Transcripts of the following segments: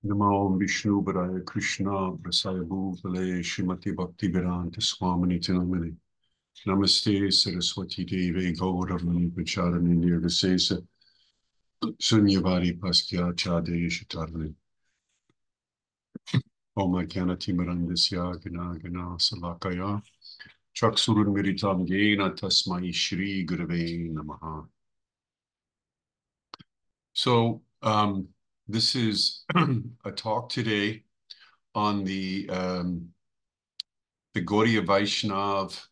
Namo Vishnu Padaya Krishna Prasaya Bhutale Srimati Bhaktivedanta Swamini Tinamani Namaste Saraswati Devi Gauravani Pacharani Nirvisesa Sunyavari Paskya Chade Shatarani Om Jnanati Marandasya Gana Gana Salakaya Chaksurun Miritam Yena Tasmai Shri Gurave Namaha. So this is a talk today on the Gaudiya Vaishnav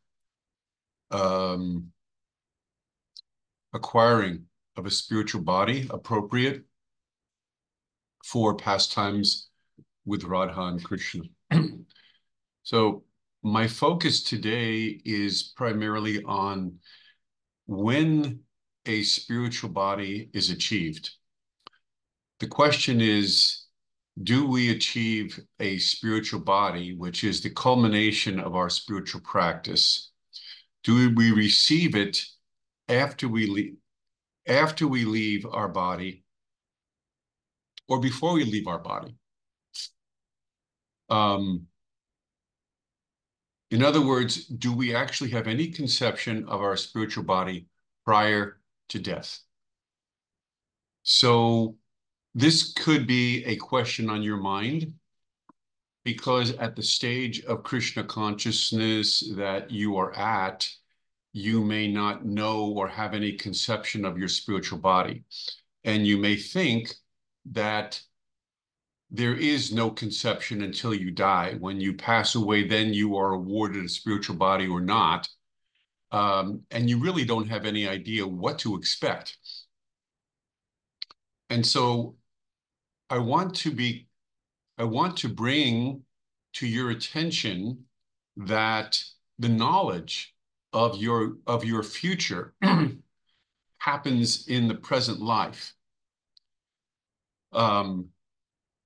acquiring of a spiritual body appropriate for pastimes with Radha and Krishna. So my focus today is primarily on when a spiritual body is achieved. The question is, do we achieve a spiritual body, which is the culmination of our spiritual practice? Do we receive it after we leave our body or before we leave our body? In other words, do we actually have any conception of our spiritual body prior to death? So this could be a question on your mind, because at the stage of Krishna consciousness that you are at, you may not know or have any conception of your spiritual body. And you may think that there is no conception until you die. When you pass away, then you are awarded a spiritual body or not. And you really don't have any idea what to expect. And so I want to bring to your attention that the knowledge of your future happens in the present life.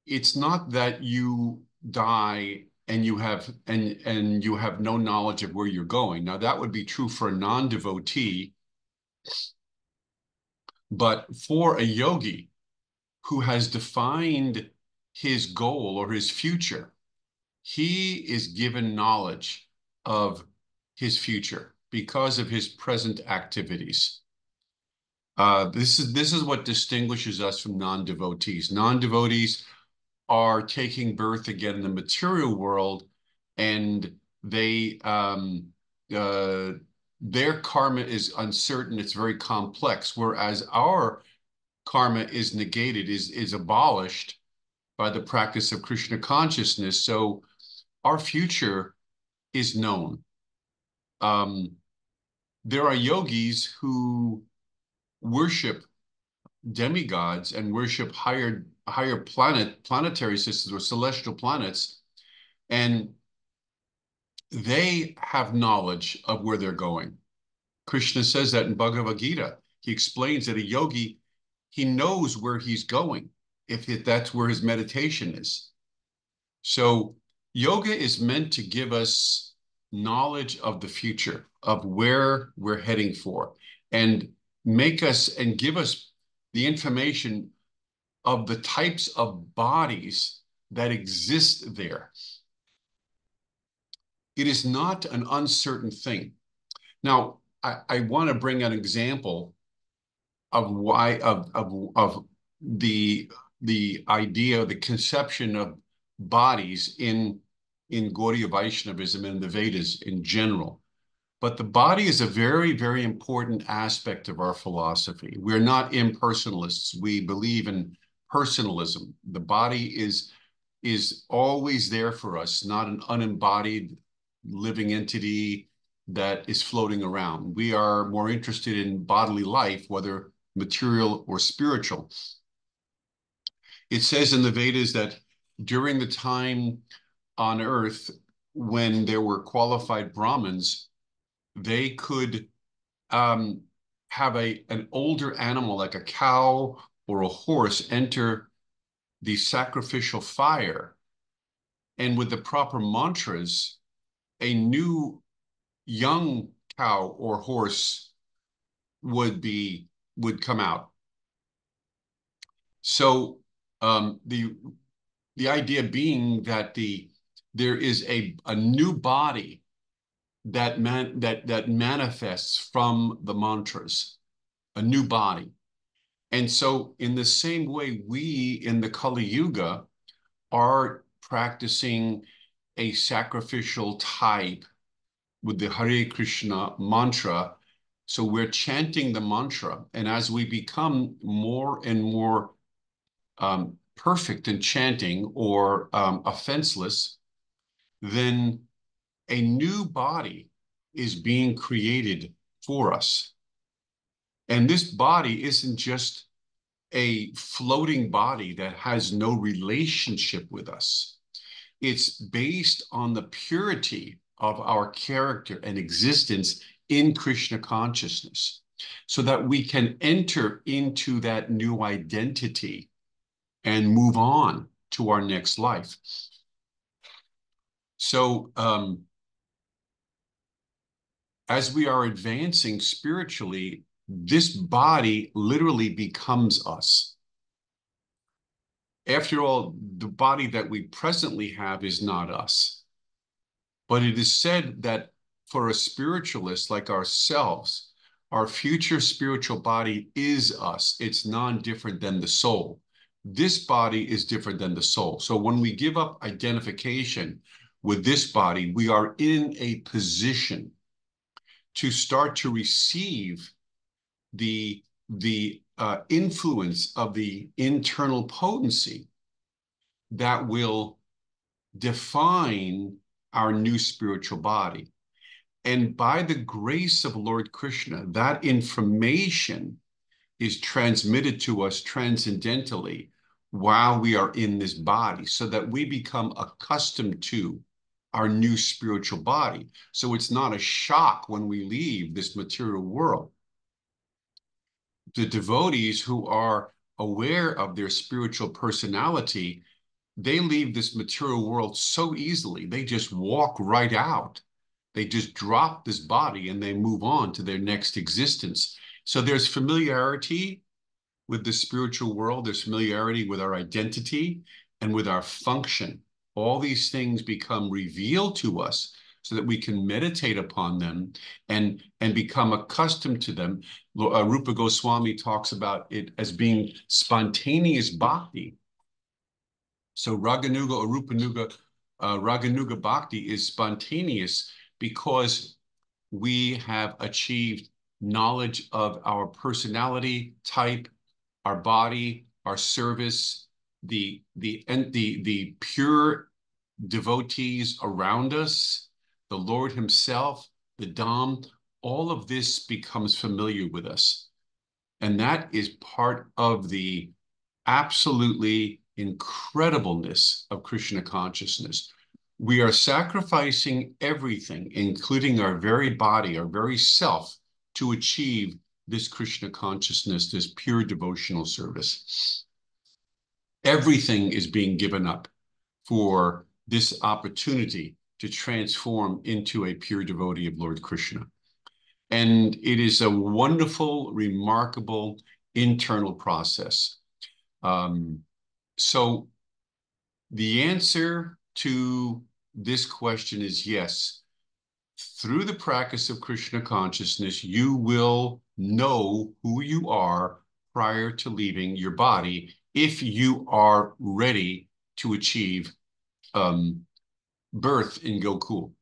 It's not that you die and you have no knowledge of where you're going. Now that would be true for a non-devotee, but for a yogi who has defined his goal or his future, he is given knowledge of his future because of his present activities. This is what distinguishes us from non-devotees. Non-devotees are taking birth again in the material world, and their karma is uncertain. It's very complex, whereas our karma is negated, is abolished by the practice of Krishna consciousness. So our future is known. There are yogis who worship demigods and worship higher planetary systems or celestial planets, and they have knowledge of where they're going. Krishna says that in Bhagavad Gita. He explains that a yogi, he knows where he's going if that's where his meditation is. So yoga is meant to give us knowledge of the future, of where we're heading for, and give us the information of the types of bodies that exist there. It is not an uncertain thing. Now, I want to bring an example of why of the idea, the conception of bodies in Gaudiya Vaishnavism and the Vedas in general. But the body is a very, very important aspect of our philosophy. We're not impersonalists. We believe in personalism. The body is always there for us, not an unembodied living entity that is floating around. We are more interested in bodily life, whether material or spiritual. It says in the Vedas that during the time on earth when there were qualified Brahmins, they could have an older animal like a cow or a horse enter the sacrificial fire, and with the proper mantras, a new young cow or horse would come out. So the idea being that there is a new body that manifests from the mantras, a new body. And so in the same way, we in the Kali Yuga are practicing a sacrificial type with the Hare Krishna mantra. So we're chanting the mantra. And as we become more and more perfect in chanting or offenseless, then a new body is being created for us. And this body isn't just a floating body that has no relationship with us. It's based on the purity of our character and existence in Krishna consciousness, so that we can enter into that new identity and move on to our next life. So as we are advancing spiritually, this body literally becomes us. After all, the body that we presently have is not us. But it is said that for a spiritualist like ourselves, our future spiritual body is us. It's non-different than the soul. This body is different than the soul. So when we give up identification with this body, we are in a position to start to receive the influence of the internal potency that will define our new spiritual body. And by the grace of Lord Krishna, that information is transmitted to us transcendentally while we are in this body, so that we become accustomed to our new spiritual body. So it's not a shock when we leave this material world. The devotees who are aware of their spiritual personality, they leave this material world so easily. They just walk right out. They just drop this body and they move on to their next existence. So there's familiarity with the spiritual world. There's familiarity with our identity and with our function. All these things become revealed to us so that we can meditate upon them and become accustomed to them. Rupa Goswami talks about it as being spontaneous bhakti. So Raganuga or Rupanuga, Raganuga Bhakti is spontaneous because we have achieved knowledge of our personality type, our body, our service, the pure devotees around us, the Lord himself, the Dham. All of this becomes familiar with us. And that is part of the absolutely incredibleness of Krishna consciousness. We are sacrificing everything, including our very body, our very self, to achieve this Krishna consciousness, this pure devotional service. Everything is being given up for this opportunity to transform into a pure devotee of Lord Krishna. And it is a wonderful, remarkable internal process. So the answer to this question is yes. Through the practice of Krishna consciousness, you will know who you are prior to leaving your body if you are ready to achieve birth in Gokul.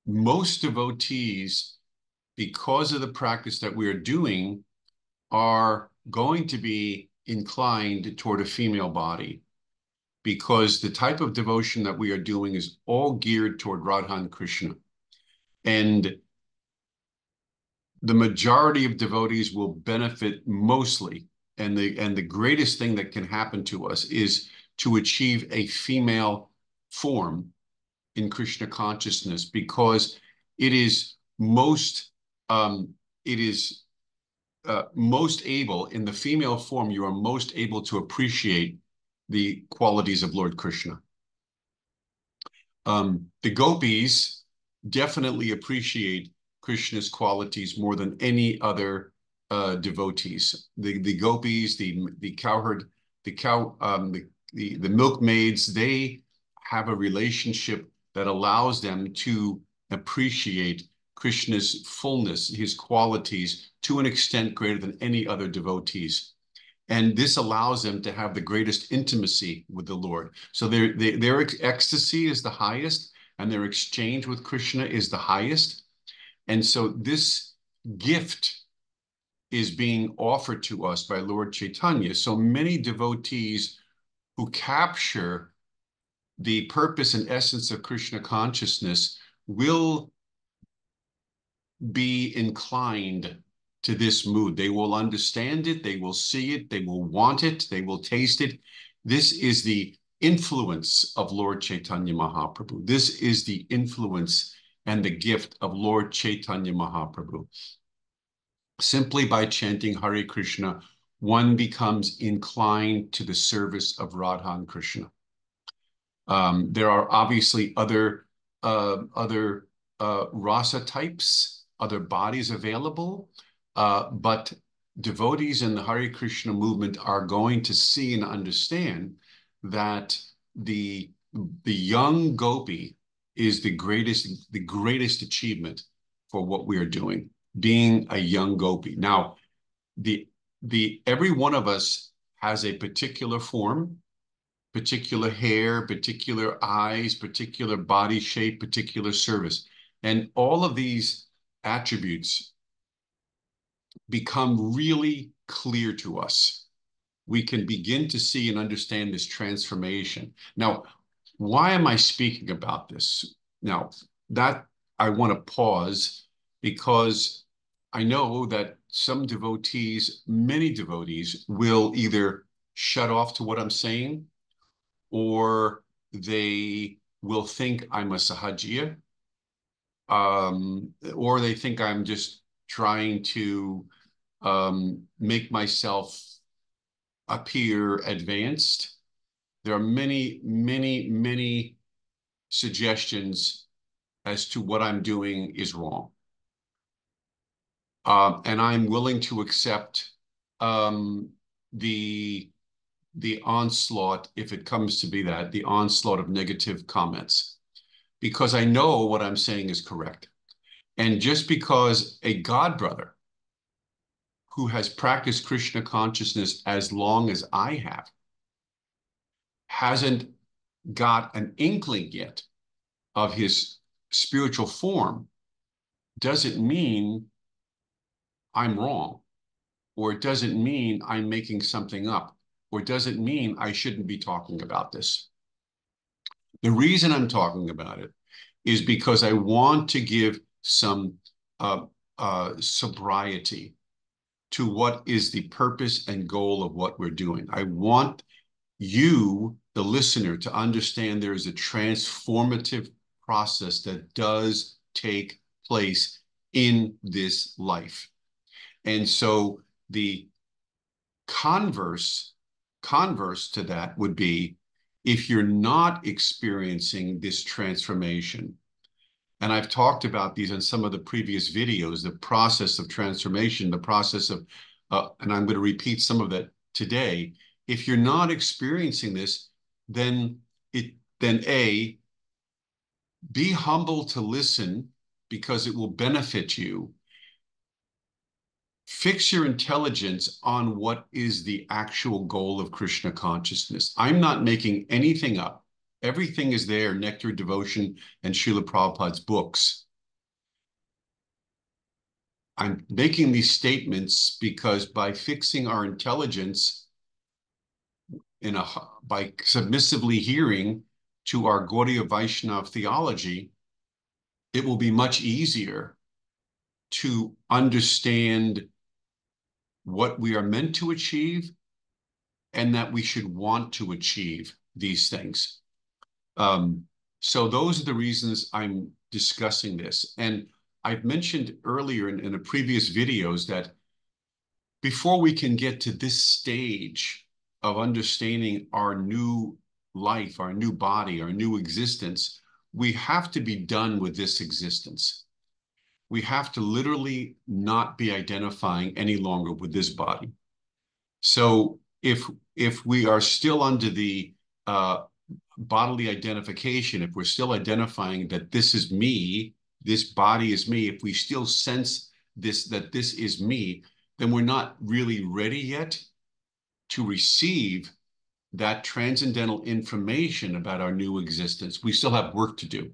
Most devotees, because of the practice that we are doing, are going to be inclined toward a female body, because the type of devotion that we are doing is all geared toward Radha and Krishna. And the majority of devotees will benefit mostly. And the greatest thing that can happen to us is to achieve a female form in Krishna consciousness, because it is most most able, in the female form, you are most able to appreciate the qualities of Lord Krishna. The gopis definitely appreciate Krishna's qualities more than any other devotees, the gopis, the cowherd, the cow, the milkmaids. They have a relationship that allows them to appreciate Krishna's fullness, his qualities, to an extent greater than any other devotees. And this allows them to have the greatest intimacy with the Lord. So their ecstasy is the highest, and their exchange with Krishna is the highest. And so this gift is being offered to us by Lord Chaitanya. So many devotees who capture the purpose and essence of Krishna consciousness will be inclined to this mood. They will understand it, they will see it, they will want it, they will taste it. This is the influence of Lord Chaitanya Mahaprabhu. This is the influence and the gift of Lord Chaitanya Mahaprabhu. Simply by chanting Hare Krishna, one becomes inclined to the service of Radha and Krishna. There are obviously other rasa types, other bodies available, but devotees in the Hare Krishna movement are going to see and understand that the young gopi is the greatest achievement for what we are doing, being a young gopi. Now, every one of us has a particular form, particular hair, particular eyes, particular body shape, particular service. And all of these attributes become really clear to us. We can begin to see and understand this transformation. Now, why am I speaking about this? Now, that I want to pause because I know that some devotees, many devotees, will either shut off to what I'm saying, or they will think I'm a sahajiya, or they think I'm just trying to make myself appear advanced. There are many, many, many suggestions as to what I'm doing is wrong. And I'm willing to accept the onslaught, if it comes to be that, the onslaught of negative comments, because I know what I'm saying is correct. And just because a god brother who has practiced Krishna consciousness as long as I have hasn't got an inkling yet of his spiritual form, doesn't mean I'm wrong, or it doesn't mean I'm making something up, or it doesn't mean I shouldn't be talking about this. The reason I'm talking about it is because I want to give some sobriety to what is the purpose and goal of what we're doing. I want you, the listener, to understand there is a transformative process that does take place in this life. And so the converse to that would be, if you're not experiencing this transformation, and I've talked about these in some of the previous videos, the process of transformation, the process of, and I'm going to repeat some of that today. If you're not experiencing this, then A, be humble to listen, because it will benefit you. Fix your intelligence on what is the actual goal of Krishna consciousness. I'm not making anything up. Everything is there, Nectar Devotion and Srila Prabhupada's books. I'm making these statements because by fixing our intelligence by submissively hearing to our Gaudiya Vaishnava theology, it will be much easier to understand what we are meant to achieve and that we should want to achieve these things. So those are the reasons I'm discussing this. And I've mentioned earlier in the previous videos that before we can get to this stage of understanding our new life, our new body, our new existence, we have to be done with this existence. we have to literally not be identifying any longer with this body. So if we are still under the bodily identification, if we're still identifying that this is me, this body is me, if we still sense that this is me, then we're not really ready yet to receive that transcendental information about our new existence. We still have work to do.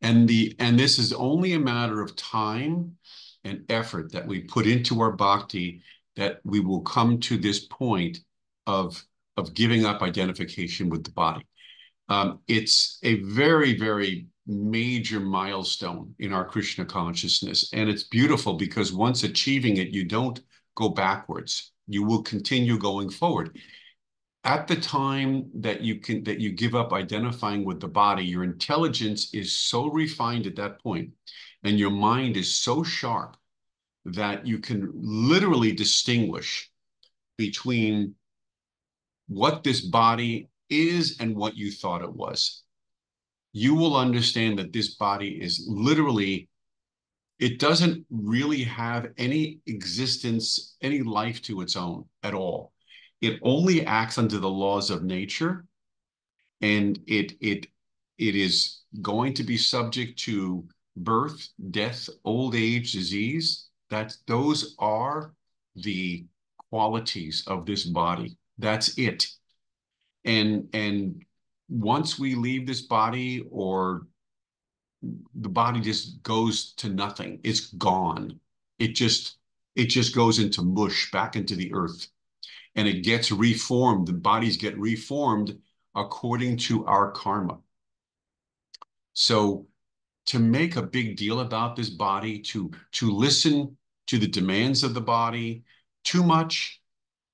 And this is only a matter of time and effort that we put into our bhakti, that we will come to this point of giving up identification with the body. It's a very, very major milestone in our Krishna consciousness. And it's beautiful because once achieving it, you don't go backwards. You will continue going forward. At the time that you give up identifying with the body, your intelligence is so refined at that point, and your mind is so sharp that you can literally distinguish between what this body is and what you thought it was. You will understand that this body is literally, it doesn't really have any existence, any life to its own at all. It only acts under the laws of nature, and it is going to be subject to birth, death, old age, disease. Those are the qualities of this body. That's it. And once we leave this body, or the body just goes to nothing, it's gone. It just goes into mush, back into the earth, and it gets reformed. The bodies get reformed according to our karma. So to make a big deal about this body, to listen to the demands of the body too much,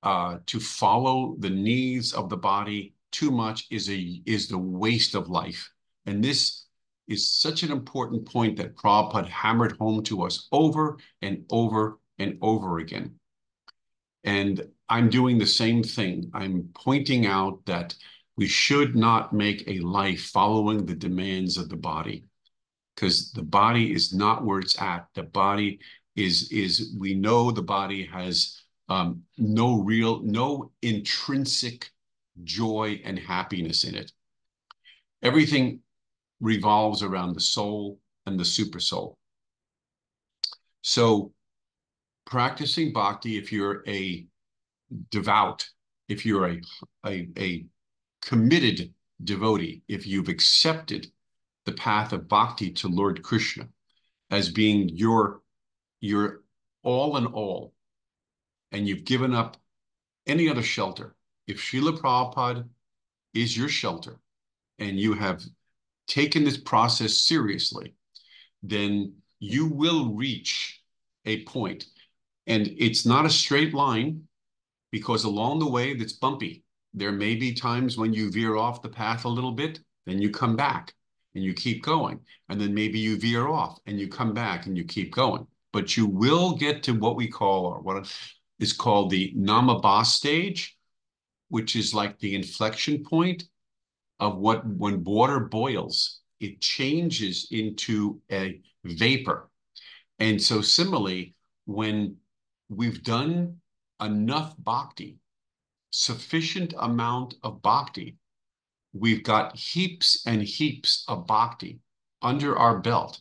to follow the needs of the body too much, is the waste of life. And this is such an important point that Prabhupada hammered home to us over and over and over again. And I'm doing the same thing. I'm pointing out that we should not make a life following the demands of the body, because the body is not where it's at. The body we know the body has no intrinsic joy and happiness in it. Everything revolves around the soul and the super soul. So practicing bhakti, if you're a devout, if you're a committed devotee, if you've accepted the path of bhakti to Lord Krishna as being your all in all, and you've given up any other shelter, if Srila Prabhupada is your shelter, and you have taken this process seriously, then you will reach a point. And it's not a straight line, because along the way, it's bumpy. There may be times when you veer off the path a little bit, then you come back and you keep going. And then maybe you veer off and you come back and you keep going. But you will get to what we call, or what is called the Namabha stage, which is like the inflection point of when water boils, it changes into a vapor. And so similarly, when we've done enough bhakti, sufficient amount of bhakti, we've got heaps and heaps of bhakti under our belt.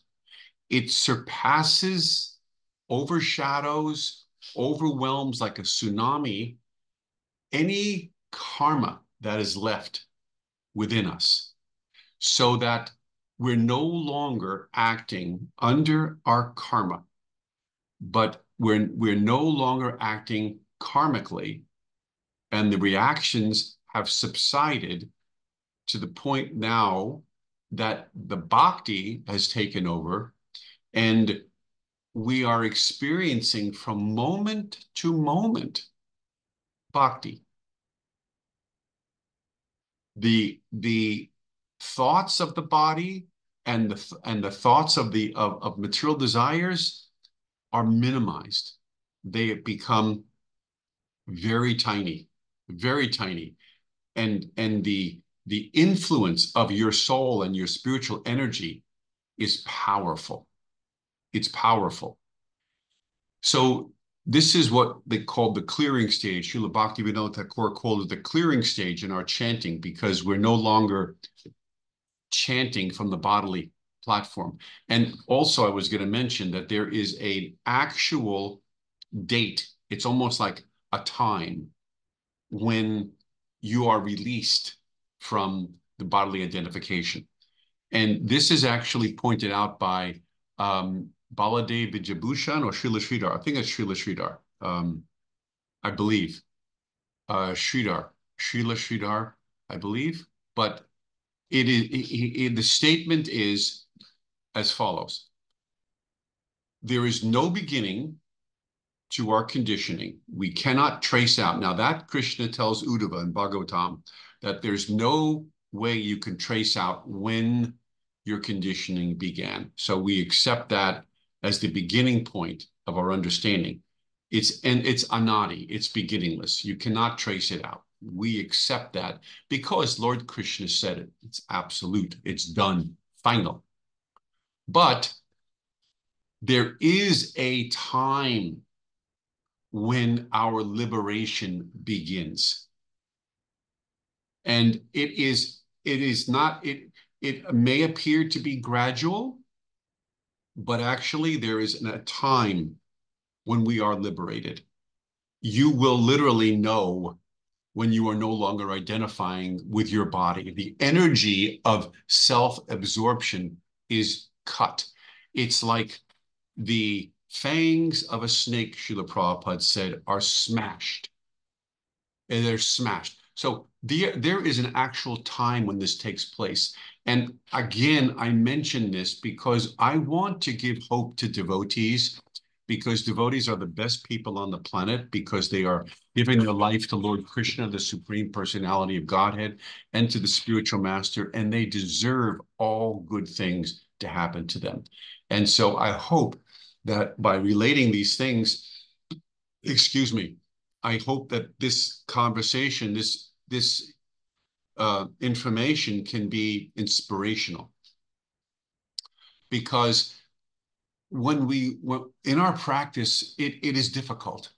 It surpasses, overshadows, overwhelms like a tsunami any karma that is left within us, so that we're no longer acting under our karma, but we're no longer acting karmically, and the reactions have subsided to the point now that the bhakti has taken over, and we are experiencing from moment to moment bhakti. The thoughts of the body and the thoughts of material desires are minimized. They become very tiny, very tiny. And the influence of your soul and your spiritual energy is powerful. It's powerful. So this is what they call the clearing stage. Srila Bhaktivinoda Thakur called it the clearing stage in our chanting, because we're no longer chanting from the bodily platform. And also, I was going to mention that there is an actual date. It's almost like a time when you are released from the bodily identification. And this is actually pointed out by Baladev Vijayabhushan or Srila Sridhar. I think it's Srila Sridhar, I believe. Sridhar, Srila Sridhar, I believe. But the statement is as follows. There is no beginning to our conditioning. We cannot trace out. Now that Krishna tells Uddhava in Bhagavatam that there's no way you can trace out when your conditioning began. So we accept that as the beginning point of our understanding. It's anadi, it's beginningless. You cannot trace it out. We accept that because Lord Krishna said it. It's absolute, it's done, final. But there is a time when our liberation begins. And it may appear to be gradual, but actually there is a time when we are liberated. You will literally know when you are no longer identifying with your body. The energy of self-absorption is cut. It's like the fangs of a snake, Srila Prabhupada said, are smashed. And they're smashed. So there is an actual time when this takes place. And again, I mention this because I want to give hope to devotees, because devotees are the best people on the planet, because they are giving their life to Lord Krishna, the Supreme Personality of Godhead, and to the spiritual master, and they deserve all good things to happen to them. And so I hope that by relating these things, excuse me, I hope that this conversation, this information can be inspirational. Because when in our practice, it is difficult.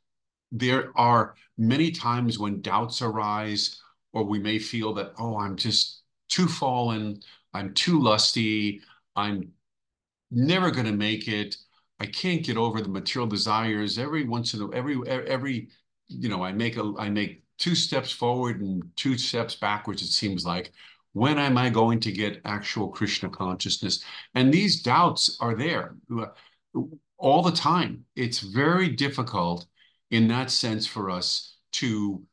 There are many times when doubts arise, or we may feel that, oh, I'm just too fallen, I'm too lusty, I'm never going to make it. I can't get over the material desires. Every once in a every I make 2 steps forward and 2 steps backwards, it seems like. When am I going to get actual Krishna consciousness? And these doubts are there all the time. It's very difficult in that sense for us to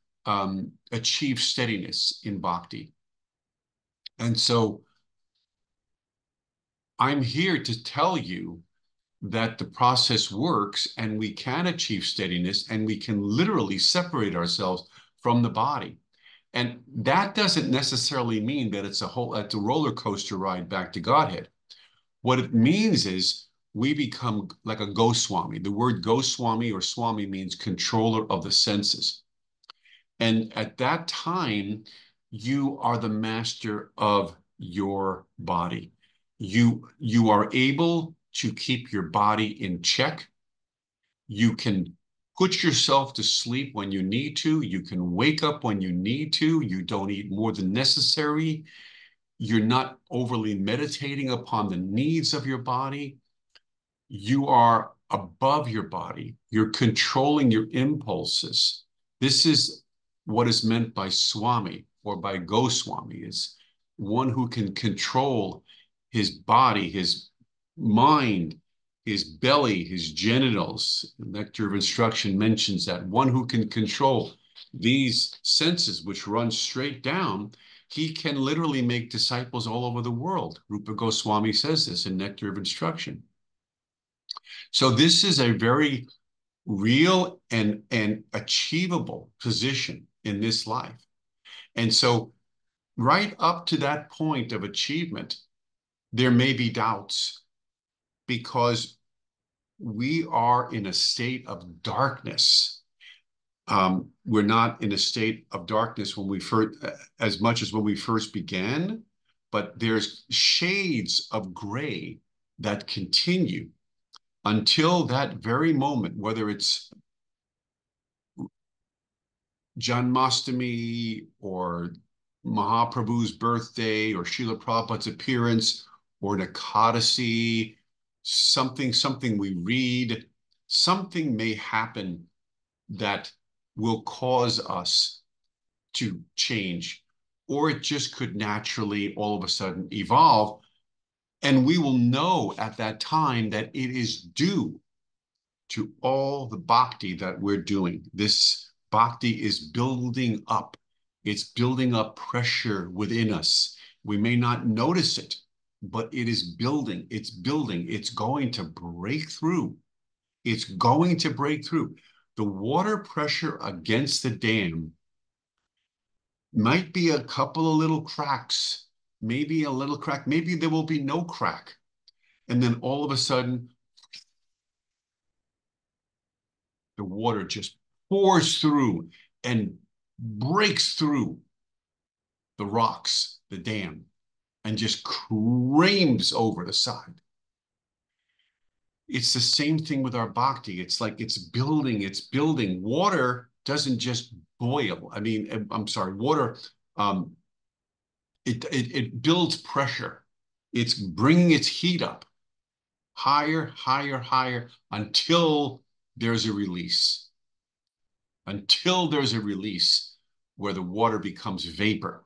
achieve steadiness in bhakti. And so I'm here to tell you that the process works, and we can achieve steadiness, and we can literally separate ourselves from the body. And that doesn't necessarily mean that it's a roller coaster ride back to Godhead. What it means is we become like a Goswami. The word Goswami or Swami means controller of the senses. And at that time, you are the master of your body. You are able to keep your body in check. You can put yourself to sleep when you need to. You can wake up when you need to. You don't eat more than necessary. You're not overly meditating upon the needs of your body. You are above your body. You're controlling your impulses. This is what is meant by Swami or by Goswami, is one who can control his body, his mind, his belly, his genitals. The Nectar of Instruction mentions that one who can control these senses, which run straight down, he can literally make disciples all over the world. Rupa Goswami says this in Nectar of Instruction. So this is a very real and achievable position in this life. And so right up to that point of achievement, there may be doubts, because we are in a state of darkness. We're not in a state of darkness when we first, as much as when we first began, but there's shades of gray that continue. until that very moment, whether it's Janmashtami or Mahaprabhu's birthday or Srila Prabhupada's appearance or an Ekadasi, something we read, something may happen that will cause us to change, or it just could naturally all of a sudden evolve. And we will know at that time that it is due to all the bhakti that we're doing. This bhakti is building up. It's building up pressure within us. We may not notice it, but it is building. It's building. It's going to break through. It's going to break through. The water pressure against the dam might be a couple of little cracks, maybe a little crack, maybe there will be no crack. And then all of a sudden, the water just pours through and breaks through the rocks, the dam, and just creams over the side. It's the same thing with our bhakti. It's like it's building, it's building. Water doesn't just boil. I mean, I'm sorry, water, it builds pressure. It's bringing its heat up higher, higher, higher until there's a release. Until there's a release where the water becomes vapor.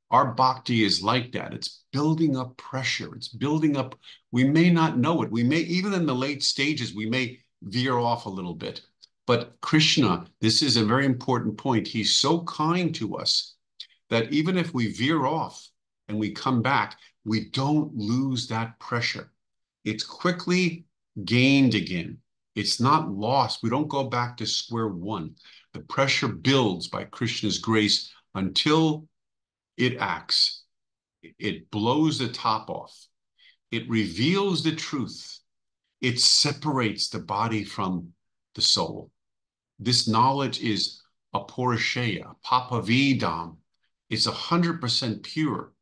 Our bhakti is like that. It's building up pressure. It's building up. We may not know it. We may, even in the late stages, we may veer off a little bit. But Krishna, this is a very important point. He's so kind to us that even if we veer off and we come back, we don't lose that pressure. It's quickly gained again. It's not lost. We don't go back to square one. The pressure builds by Krishna's grace until it acts. It blows the top off. It reveals the truth. It separates the body from the soul. This knowledge is aporashaya, papavidam. It's 100% pure.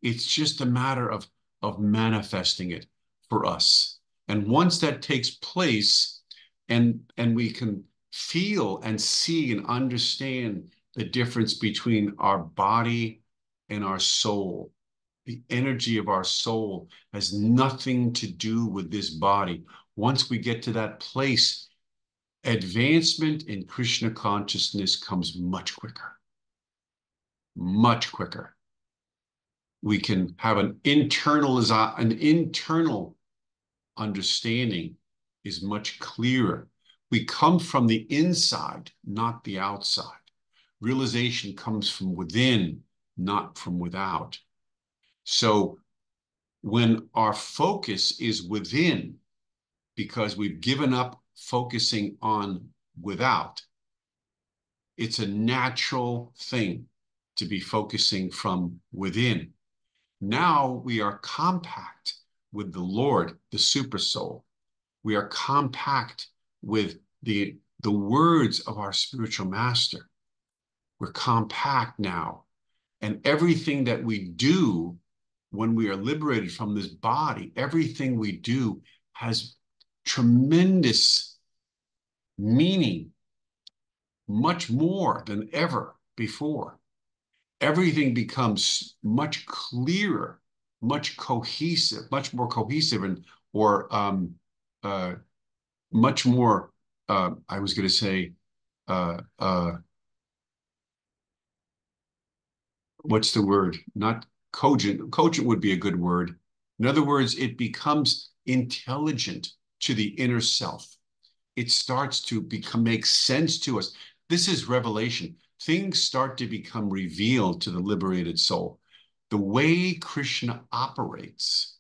It's just a matter of manifesting it for us. And once that takes place, and we can feel and see and understand the difference between our body and our soul. The energy of our soul has nothing to do with this body. Once we get to that place, advancement in Krishna consciousness comes much quicker. Much quicker. We can have an internal understanding is much clearer. We come from the inside, not the outside. Realization comes from within, not from without. So when our focus is within, because we've given up focusing on without, it's a natural thing to be focusing from within. Now we are compact with the Lord, the super soul. We are compact with the words of our spiritual master. We're compact now. And everything that we do when we are liberated from this body, everything we do has tremendous meaning, much more than ever before. Everything becomes much clearer, much cohesive, much more cohesive, and or much more. I was going to say, what's the word? Not cogent. Cogent would be a good word. In other words, it becomes intelligent to the inner self. It starts to make sense to us. This is revelation. Things start to become revealed to the liberated soul. The way Krishna operates,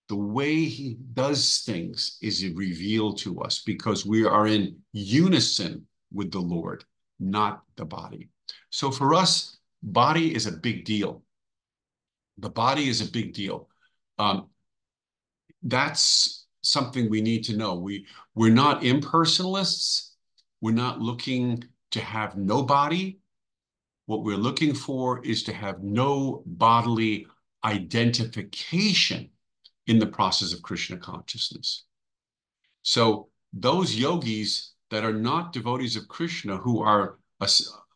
the way he does things is revealed to us because we are in unison with the Lord, not the body. So for us, body is a big deal. The body is a big deal. That's something we need to know. We're not impersonalists. We're not looking to have no body. What we're looking for is to have no bodily identification in the process of Krishna consciousness. So those yogis that are not devotees of Krishna, who are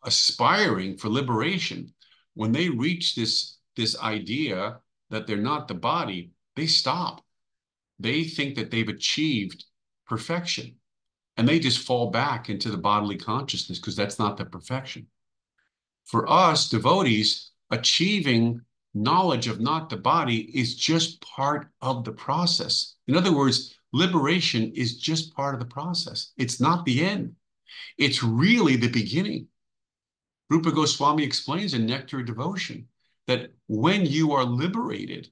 aspiring for liberation, when they reach this idea that they're not the body, they stop. They think that they've achieved perfection, and they just fall back into the bodily consciousness because that's not the perfection. For us devotees, achieving knowledge of not the body is just part of the process. In other words, liberation is just part of the process. It's not the end. It's really the beginning. Rupa Goswami explains in Nectar of Devotion that when you are liberated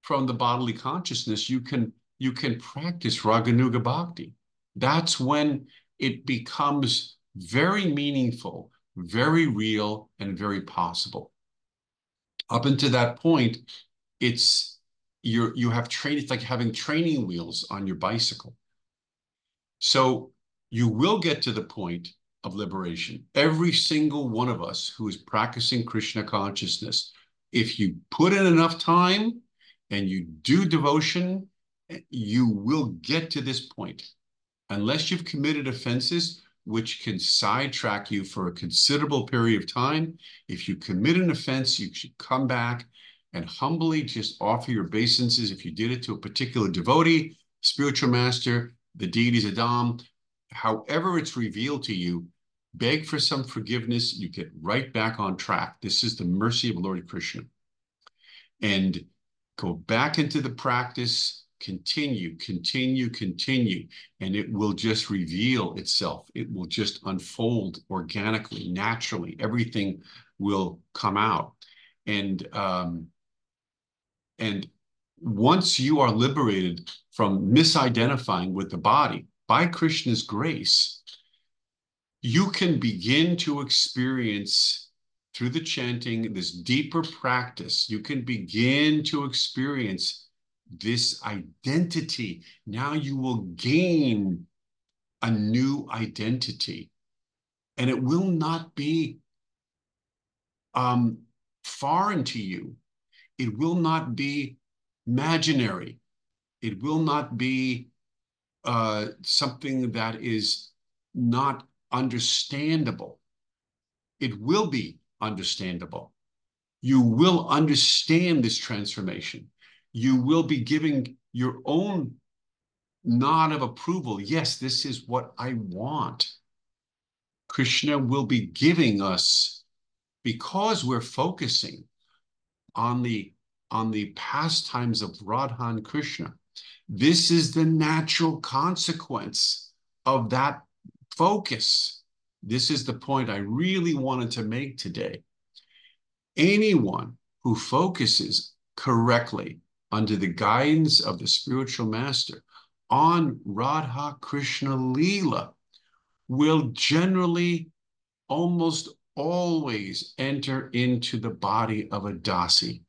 from the bodily consciousness, you can practice Raganuga Bhakti. That's when it becomes very meaningful, very real, and very possible. Up until that point, you have training. It's like having training wheels on your bicycle. So you will get to the point of liberation. Every single one of us who is practicing Krishna consciousness, if you put in enough time and you do devotion, you will get to this point. Unless you've committed offenses, which can sidetrack you for a considerable period of time, if you commit an offense, you should come back and humbly just offer your obeisances. If you did it to a particular devotee, spiritual master, the deities Adam, however it's revealed to you, beg for some forgiveness, you get right back on track. This is the mercy of Lord Krishna. And go back into the practice, continue, and it will just reveal itself. It will just unfold organically, naturally. Everything will come out. And once you are liberated from misidentifying with the body, by Krishna's grace, you can begin to experience through the chanting, this deeper practice, you can begin to experience this identity. Now you will gain a new identity, and it will not be foreign to you. It will not be imaginary. It will not be something that is not understandable. It will be understandable. You will understand this transformation. You will be giving your own nod of approval. Yes, this is what I want. Krishna will be giving us, because we're focusing on the pastimes of Radha and Krishna. This is the natural consequence of that focus. This is the point I really wanted to make today. Anyone who focuses correctly under the guidance of the spiritual master on Radha Krishna Leela will generally almost always enter into the body of a dasi,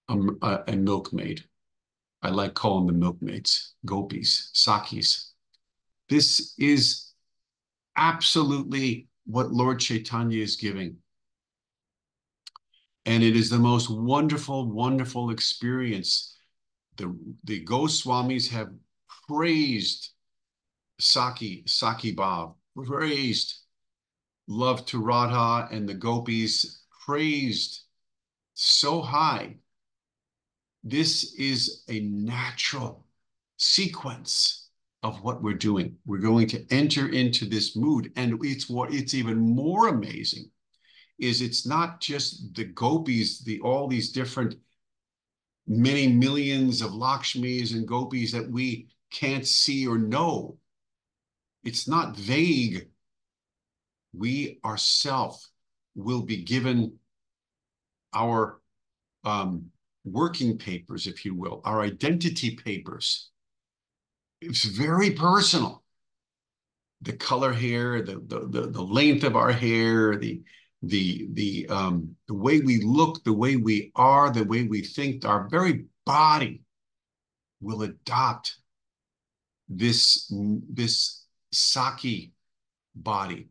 a milkmaid. I like calling them milkmaids, gopis, sakis. This is absolutely what Lord Chaitanya is giving. And it is the most wonderful, wonderful experience. The Goswamis have praised Saki Bhav, praised love to Radha, and the gopis praised so high. This is a natural sequence of what we're doing. We're going to enter into this mood, and it's even more amazing is it's not just the gopis, all these different many millions of Lakshmis and gopis that we can't see or know. It's not vague. We ourselves will be given our working papers, if you will, our identity papers. It's very personal. The color hair, the length of our hair, the way we look, the way we are, the way we think, our very body will adopt this Saki body,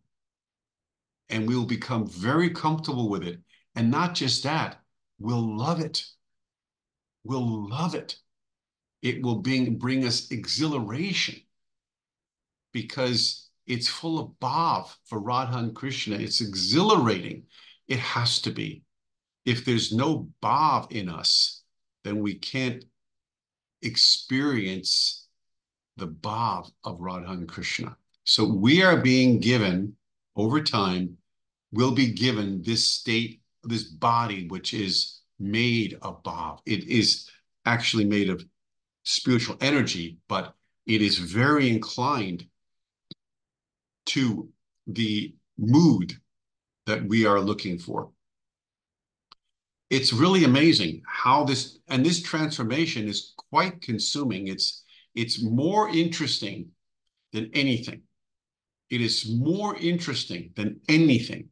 and we will become very comfortable with it. And not just that, we'll love it. We'll love it. It will bring us exhilaration. because it's full of bhav for Radha and Krishna. It's exhilarating. It has to be. If there's no bhav in us, then we can't experience the bhav of Radha and Krishna. So we are being given, over time, we'll be given this state, this body, which is made of bhav. It is actually made of spiritual energy, but it is very inclined to the mood that we are looking for. It's really amazing how this transformation is quite consuming. It's more interesting than anything. It is more interesting than anything.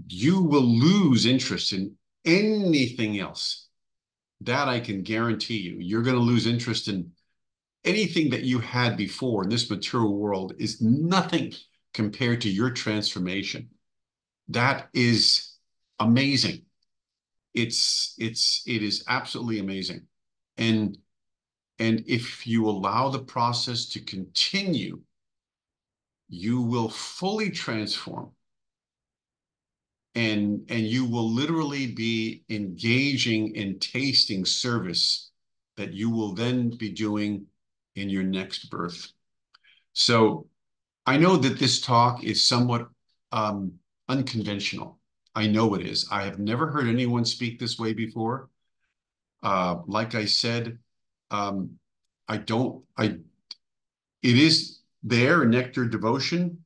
You will lose interest in anything else. That I can guarantee you. You're going to lose interest in anything that you had before in this material world is nothing compared to your transformation. That is amazing. It is absolutely amazing. And if you allow the process to continue, you will fully transform. And you will literally be engaging in tasting service that you will then be doing in your next birth. So I know that this talk is somewhat unconventional. I know it is. I have never heard anyone speak this way before. Like I said, it is there in Nectar Devotion.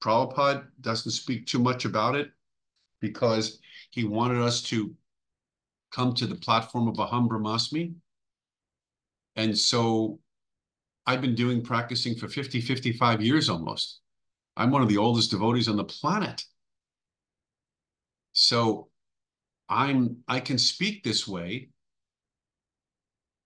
Prabhupada doesn't speak too much about it because he wanted us to come to the platform of Aham Brahmasmi. And so I've been practicing for 50, 55 years almost. I'm one of the oldest devotees on the planet. So I can speak this way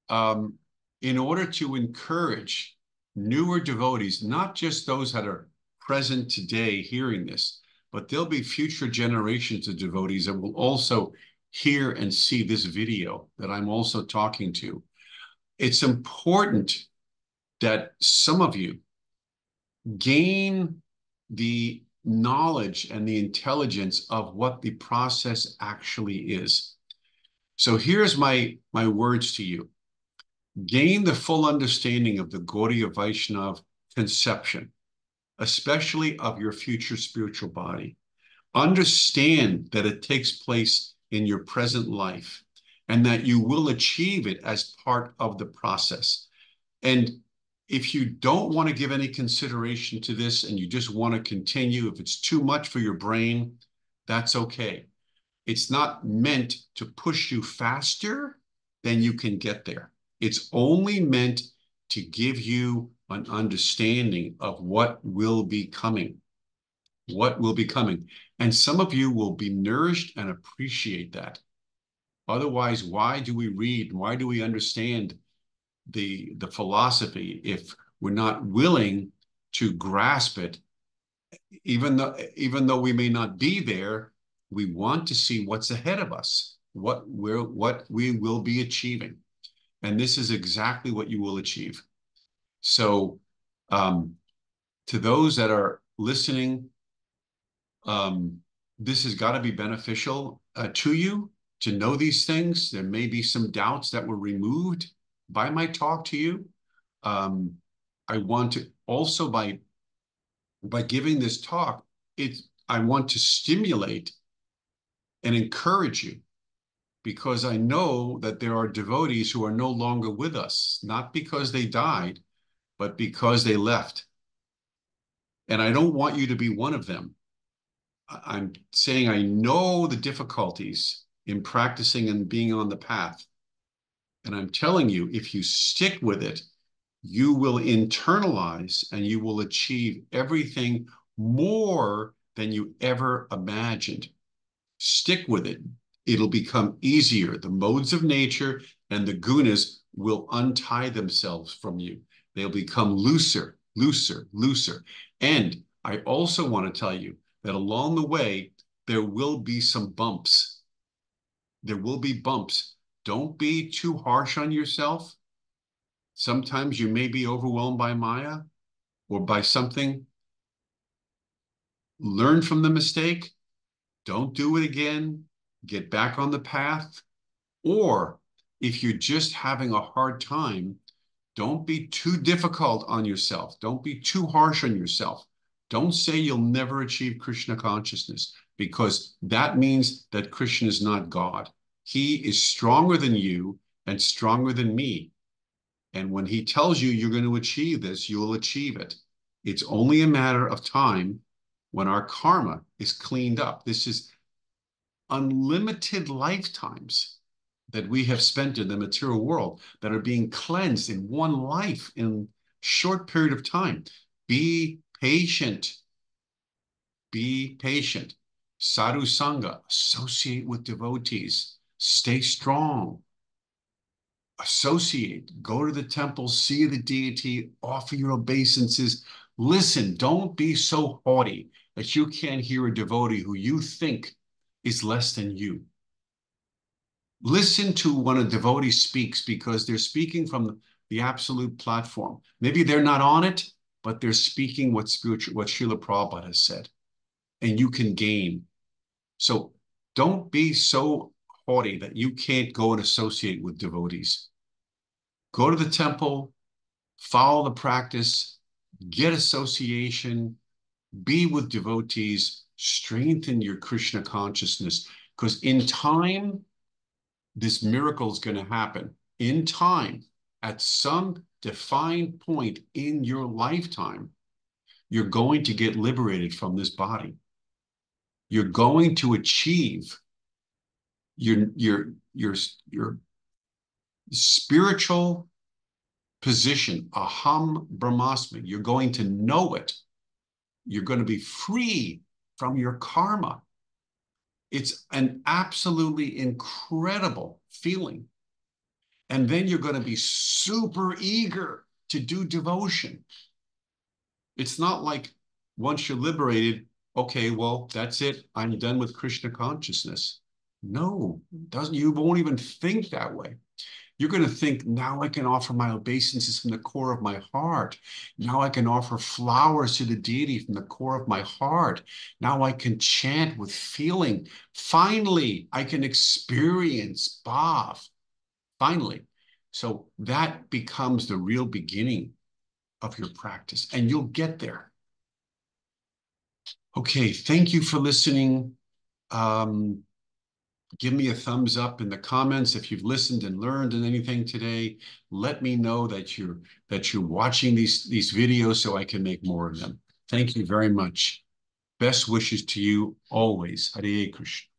in order to encourage newer devotees, not just those that are present today hearing this, but there'll be future generations of devotees that will also hear and see this video that I'm also talking to. It's important that some of you gain the knowledge and the intelligence of what the process actually is. So here's my words to you. Gain the full understanding of the Gaudiya Vaishnav conception, especially of your future spiritual body. Understand that it takes place in your present life and that you will achieve it as part of the process. And if you don't want to give any consideration to this and you just want to continue, if it's too much for your brain, that's okay. It's not meant to push you faster than you can get there. It's only meant to give you an understanding of what will be coming. What will be coming. And some of you will be nourished and appreciate that. Otherwise, why do we read? Why do we understand the philosophy if we're not willing to grasp it? Even though we may not be there, we want to see what's ahead of us, what we will be achieving. And this is exactly what you will achieve. So to those that are listening, this has got to be beneficial to you to know these things. There may be some doubts that were removed by my talk to you. I want to also, by giving this talk, I want to stimulate and encourage you, because I know that there are devotees who are no longer with us, not because they died, but because they left. And I don't want you to be one of them. I'm saying I know the difficulties in practicing and being on the path. And I'm telling you, if you stick with it, you will internalize and you will achieve everything more than you ever imagined. Stick with it. It'll become easier. The modes of nature and the gunas will untie themselves from you. They'll become looser, looser, looser. And I also want to tell you that along the way, there will be some bumps. There will be bumps. Don't be too harsh on yourself. Sometimes you may be overwhelmed by Maya. or by something, learn from the mistake, don't do it again, get back on the path. Or if you're just having a hard time, don't be too difficult on yourself. Don't be too harsh on yourself. Don't say you'll never achieve Krishna consciousness, because that means that Krishna is not God. He is stronger than you and stronger than me. And when he tells you you're going to achieve this, you will achieve it. It's only a matter of time when our karma is cleaned up. This is unlimited lifetimes that we have spent in the material world that are being cleansed in one life in short period of time. Be patient. Be patient. Sadhu Sangha, associate with devotees. Stay strong. Associate. Go to the temple, see the deity, offer your obeisances. Listen, don't be so haughty that you can't hear a devotee who you think is less than you. Listen to when a devotee speaks, because they're speaking from the absolute platform. Maybe they're not on it, but they're speaking what Srila Prabhupada has said, and you can gain. So don't be so haughty that you can't go and associate with devotees. Go to the temple, follow the practice, get association, be with devotees, strengthen your Krishna consciousness, because in time, this miracle is going to happen. In time, at some defined point in your lifetime, you're going to get liberated from this body. You're going to achieve your spiritual position, aham brahmasmi. You're going to know it. You're going to be free from your karma. It's an absolutely incredible feeling. And then you're going to be super eager to do devotion. It's not like once you're liberated, okay, well, that's it. I'm done with Krishna consciousness. No, you won't even think that way. You're going to think, now I can offer my obeisances from the core of my heart. Now I can offer flowers to the deity from the core of my heart. Now I can chant with feeling. Finally, I can experience bhav. Finally. So that becomes the real beginning of your practice, and you'll get there. Okay, thank you for listening. Give me a thumbs up in the comments if you've listened and learned anything today. Let me know that you're watching these videos so I can make more of them. Thank you very much. Best wishes to you always. Hare Krishna.